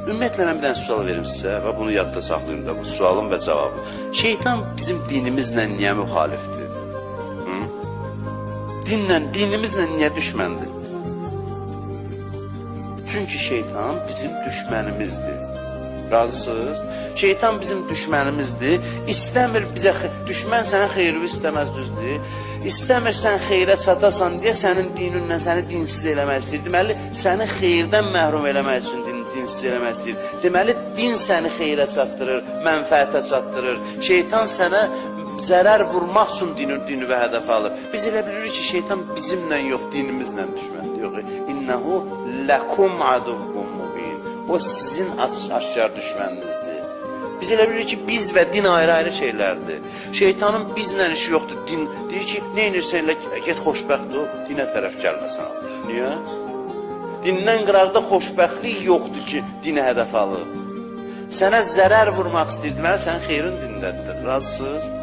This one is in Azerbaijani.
Ümumiyyətlə, mən bir dənə sual verim sizə və bunu yadda saxlayın da, bu sualın və cavabı. Şeytan bizim dinimizlə niyə müxalifdir? Dinimizlə niyə düşməndir? Çünki şeytan bizim düşmənimizdir. Razısınız? Şeytan bizim düşmənimizdir. İstəmir bizə, düşmən sənə xeyri istəməz, düzdür. İstəmir sən xeyrə çatasan deyə sənin dininlə səni dinsiz eləmək istəyir. Deməli, səni xeyirdən məhrum eləmək üçün dinsiz eləmək istəyir. Deməli, din səni xeyrə çatdırır, mənfəətə çatdırır. Şeytan sənə zərər vurmaq üçün dini və hədəf alır. Biz elə bilirik ki, şeytan bizimlə yox, dinimizlə düşməndir. Yox, İnnehu lekum aduvvun mubin. O sizin aşkar düşməninizdir. Biz elə bilirik ki, biz və din ayrı-ayrı şeylərdir. Şeytanın bizlə işi yoxdur. Din deyir ki, nə inirsə elə get xoşbəxt ol, dinə tərəf gəlməsən. Niyə? Dindən qıraqda xoşbəxtlik yoxdur ki, dinə hədəf alır. Sənə zərər vurmaq istəyir, deməli, sənin xeyrin dindədir. Razısınız?